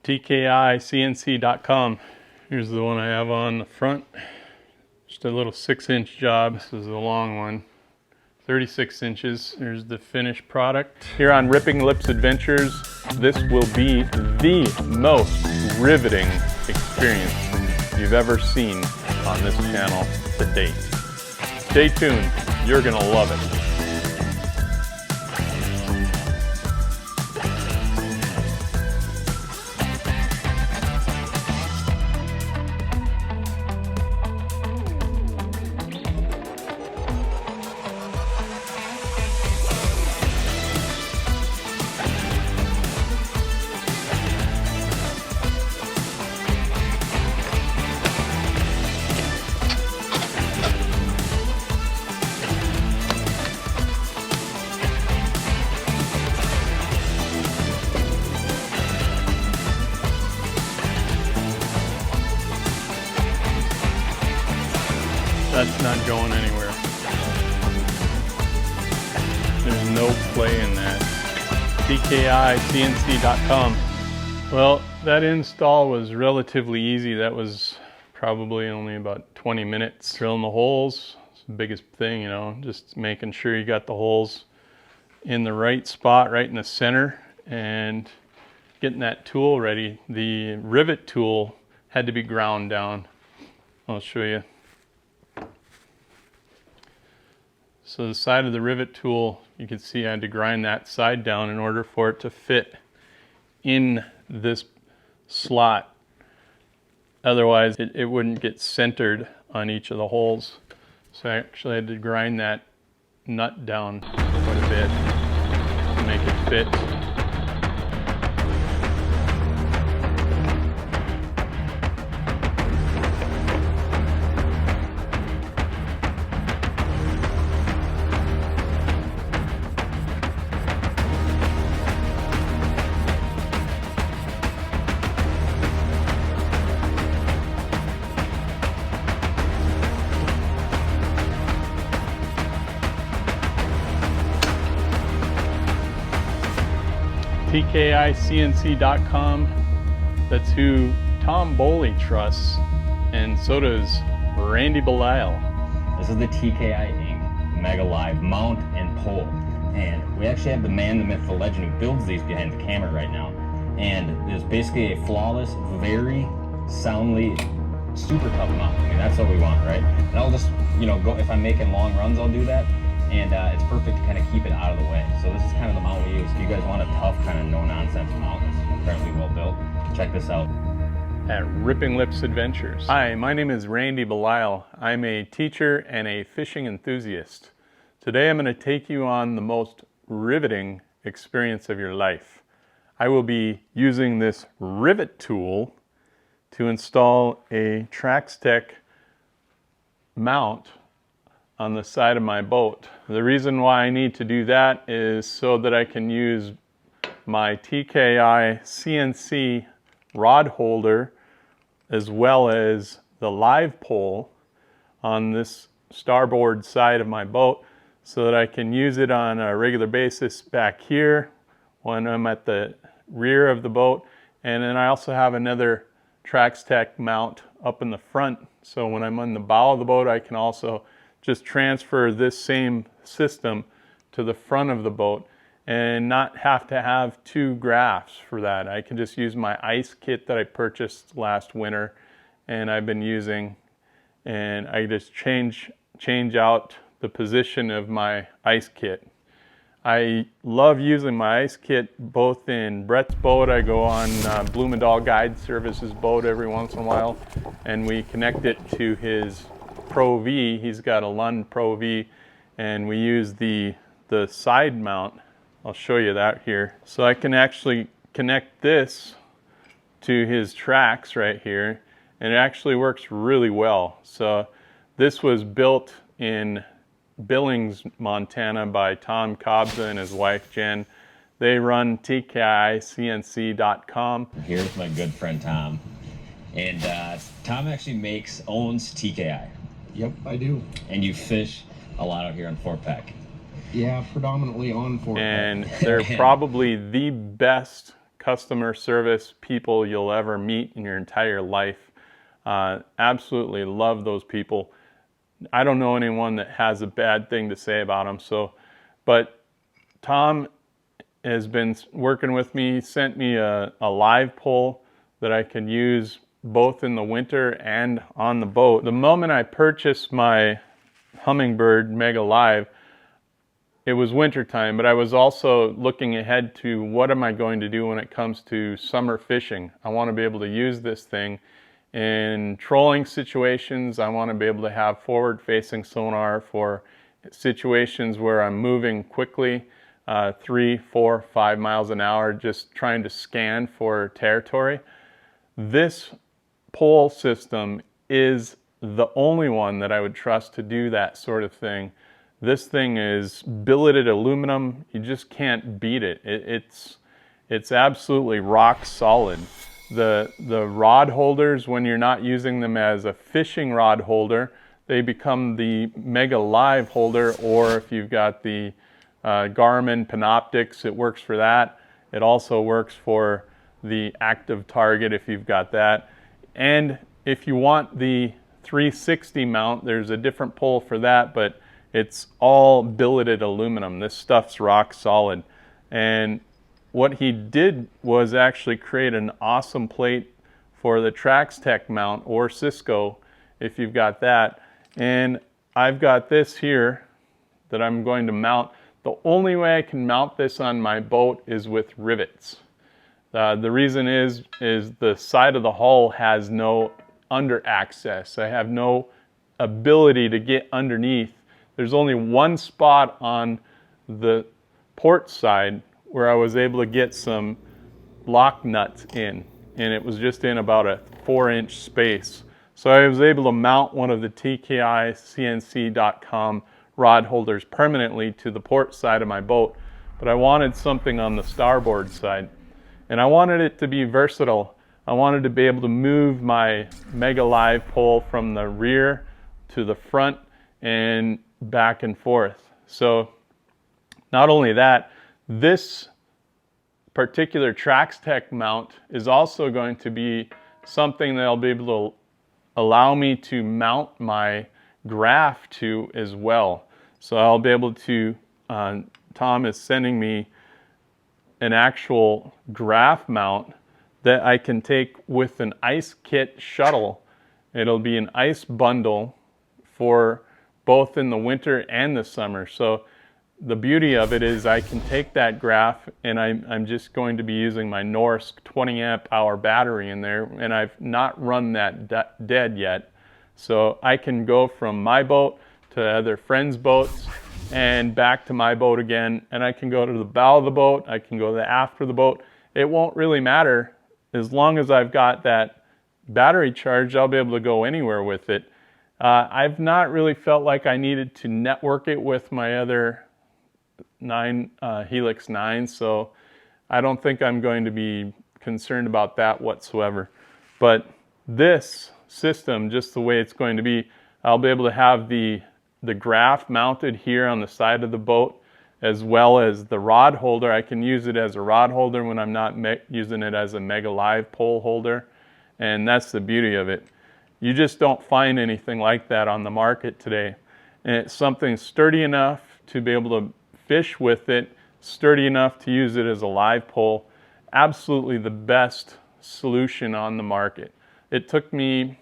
TKI CNC.com. Here's the one I have on the front. Just a little 6-inch job. This is a long one. 36 inches. Here's the finished product. Here on Ripping Lips Adventures, this will be the most riveting experience you've ever seen on this channel to date. Stay tuned. You're gonna love it. That's not going anywhere. There's no play in that. TKICNC.com. Well, that install was relatively easy. That was probably only about 20 minutes. Drilling the holes, it's the biggest thing, you know, just making sure you got the holes in the right spot, right in the center, and getting that tool ready. The rivet tool had to be ground down. I'll show you. So the side of the rivet tool, you can see I had to grind that side down in order for it to fit in this slot. Otherwise, it wouldn't get centered on each of the holes. So I actually had to grind that nut down quite a bit to make it fit. TKICNC.com. That's who Tom Boley trusts, and so does Randy Belial. This is the TKI Inc. Mega Live mount and pole, and we actually have the man, the myth, the legend who builds these behind the camera right now. And it's basically a flawless, very soundly, super tough mount. I mean, that's what we want, right? And I'll just, you know, go if I'm making long runs, I'll do that. And it's perfect to kind of keep it out of the way. So this is kind of the mount we use. If you guys want a tough, kind of no-nonsense mount, it's incredibly well built. Check this out. At Ripping Lips Adventures. Hi, my name is Randy Belial. I'm a teacher and a fishing enthusiast. Today I'm going to take you on the most riveting experience of your life. I will be using this rivet tool to install a Traxstech mount on the side of my boat. The reason why I need to do that is so that I can use my TKI CNC rod holder as well as the live pole on this starboard side of my boat so that I can use it on a regular basis back here when I'm at the rear of the boat. And then I also have another Traxstech mount up in the front, so when I'm on the bow of the boat I can also just transfer this same system to the front of the boat and not have to have two graphs for that. I can just use my ice kit that I purchased last winter and I've been using, and I just change out the position of my ice kit. I love using my ice kit both in Brett's boat. I go on Bloomendal Guide Services boat every once in a while, and we connect it to his Pro V. He's got a Lund Pro V, and we use the side mount. I'll show you that here. So I can actually connect this to his tracks right here, and it actually works really well. So this was built in Billings, Montana by Tom Kobza and his wife Jen. They run TKICNC.com. Here's my good friend Tom. And Tom actually owns TKI. Yep, I do. And you fish a lot out here on Fort Peck. Yeah, predominantly on Fort Peck. And they're probably the best customer service people you'll ever meet in your entire life. Absolutely love those people. I don't know anyone that has a bad thing to say about them. But Tom has been working with me, sent me a live pole that I can use both in the winter and on the boat. The moment I purchased my Humminbird Mega Live, it was winter time, but I was also looking ahead to what am I going to do when it comes to summer fishing. I want to be able to use this thing in trolling situations. I want to be able to have forward-facing sonar for situations where I'm moving quickly, 3, 4, 5 miles an hour, just trying to scan for territory. This pole system is the only one that I would trust to do that sort of thing. This thing is billeted aluminum. You just can't beat it. It's absolutely rock solid. The rod holders, when you're not using them as a fishing rod holder, they become the Mega Live holder, or if you've got the Garmin Panoptics, it works for that. It also works for the active target if you've got that. And if you want the 360 mount, there's a different pole for that, but it's all billeted aluminum. This stuff's rock solid. And what he did was actually create an awesome plate for the Traxstech mount, or Cisco if you've got that. And I've got this here that I'm going to mount. The only way I can mount this on my boat is with rivets. The reason is the side of the hull has no under access. I have no ability to get underneath. There's only one spot on the port side where I was able to get some lock nuts in, and it was just in about a 4-inch space. So I was able to mount one of the TKI CNC.com rod holders permanently to the port side of my boat, but I wanted something on the starboard side. And I wanted it to be versatile. I wanted to be able to move my Mega Live pole from the rear to the front and back and forth. So not only that, this particular Traxstech mount is also going to be something that I'll be able to allow me to mount my graph to as well. So I'll be able to, Tom is sending me an actual graph mount that I can take with an ice kit shuttle. It'll be an ice bundle for both in the winter and the summer. So the beauty of it is I can take that graph, and I'm just going to be using my Norsk 20 amp hour battery in there, and I've not run that dead yet. So I can go from my boat to other friends' boats and back to my boat again, and I can go to the bow of the boat, I can go to the aft of the boat. It won't really matter. As long as I've got that battery charged, I'll be able to go anywhere with it. I've not really felt like I needed to network it with my other Helix 9, so I don't think I'm going to be concerned about that whatsoever. But this system, just the way it's going to be, I'll be able to have the graph mounted here on the side of the boat, as well as the rod holder. I can use it as a rod holder when I'm not using it as a Mega Live pole holder, and that's the beauty of it. You just don't find anything like that on the market today. And it's something sturdy enough to be able to fish with it, sturdy enough to use it as a live pole. Absolutely the best solution on the market. It took me,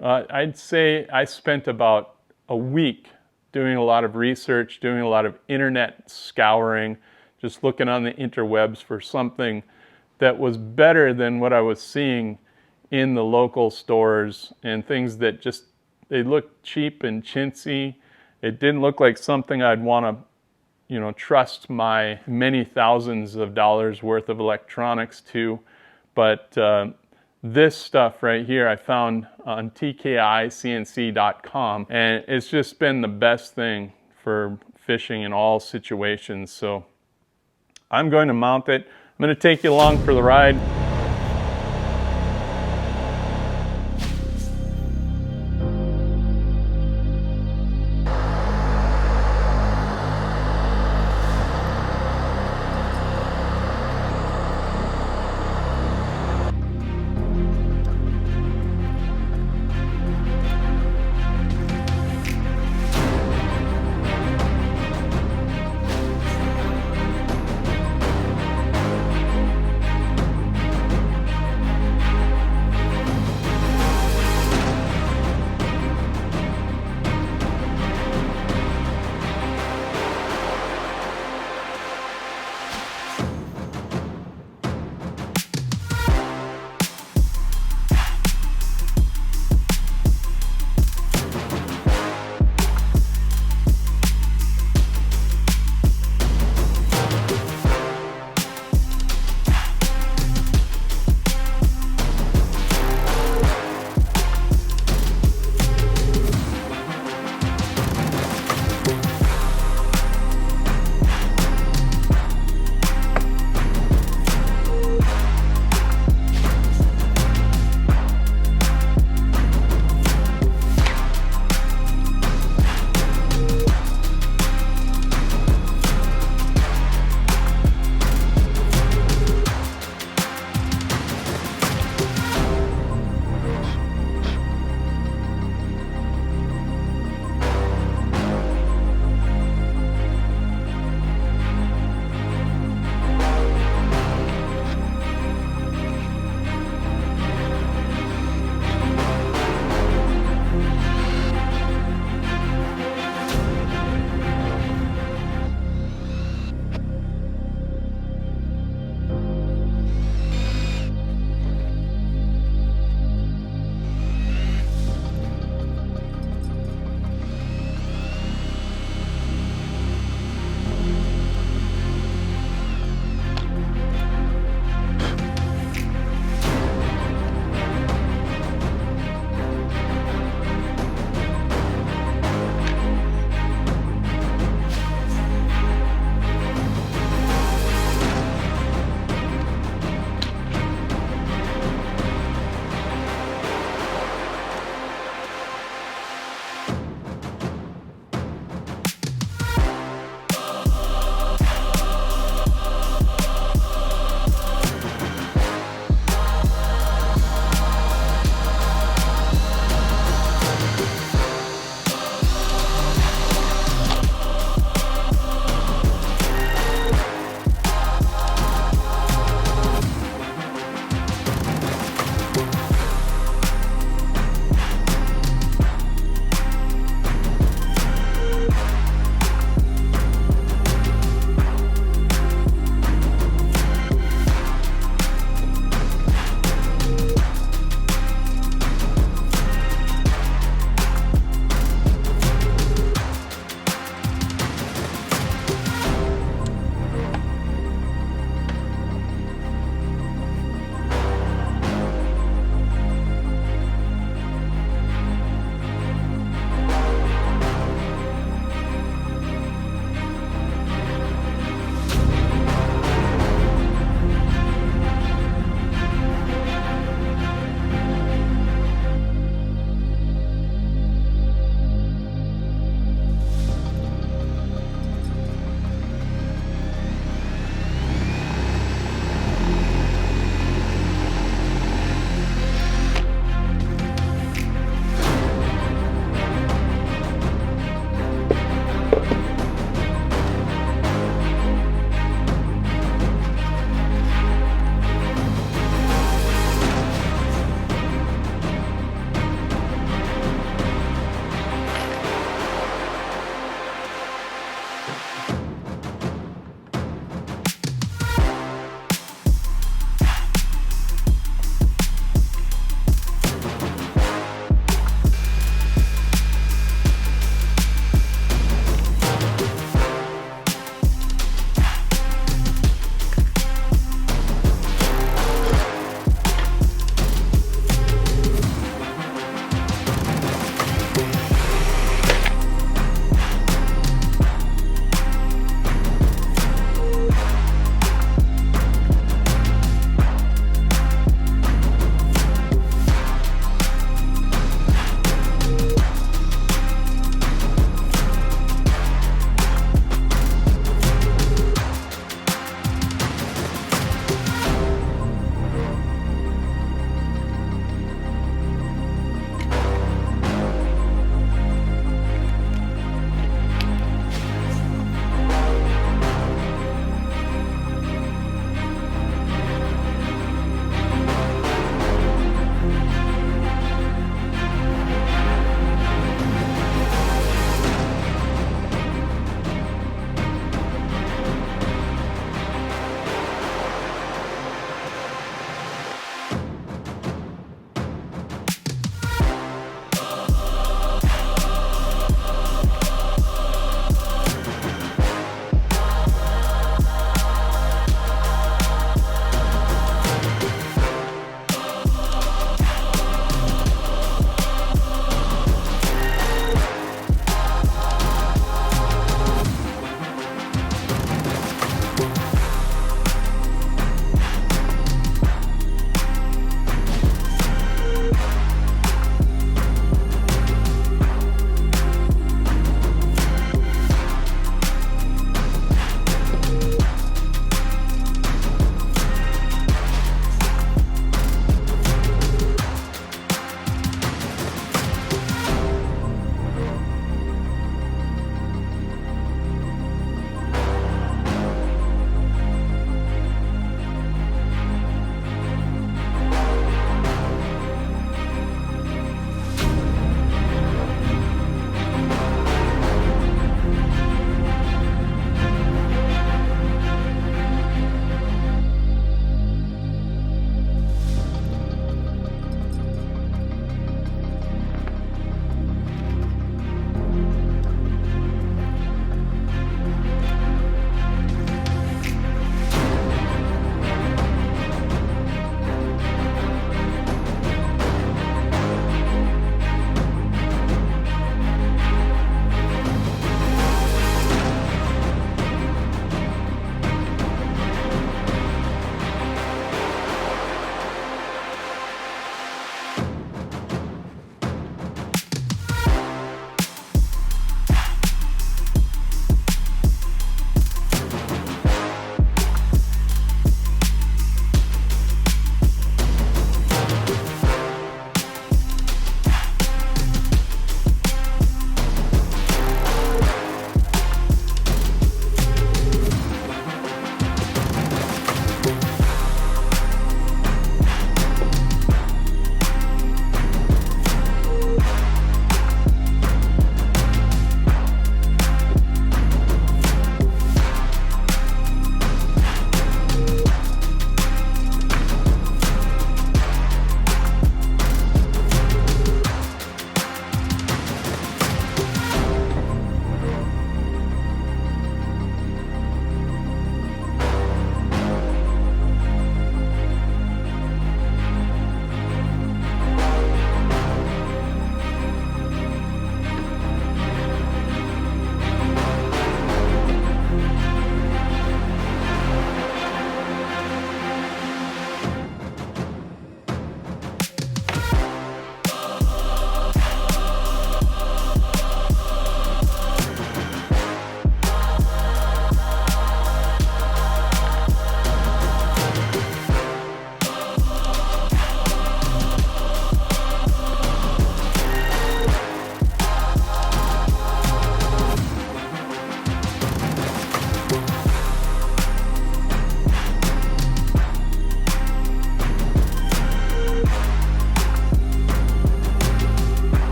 I'd say I spent about a week doing a lot of research, doing a lot of internet scouring, just looking on the interwebs for something that was better than what I was seeing in the local stores, and things that just, they looked cheap and chintzy. It didn't look like something I'd want to, trust my many thousands of dollars worth of electronics to. But this stuff right here I found on TKICNC.com, and it's just been the best thing for fishing in all situations. So I'm going to mount it. I'm going to take you along for the ride.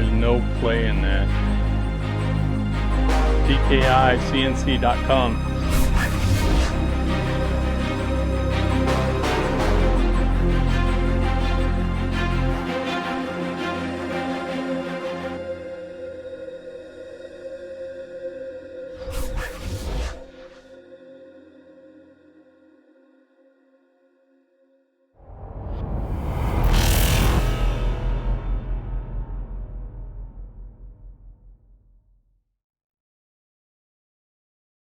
There's no play in that. TKI CNC.com.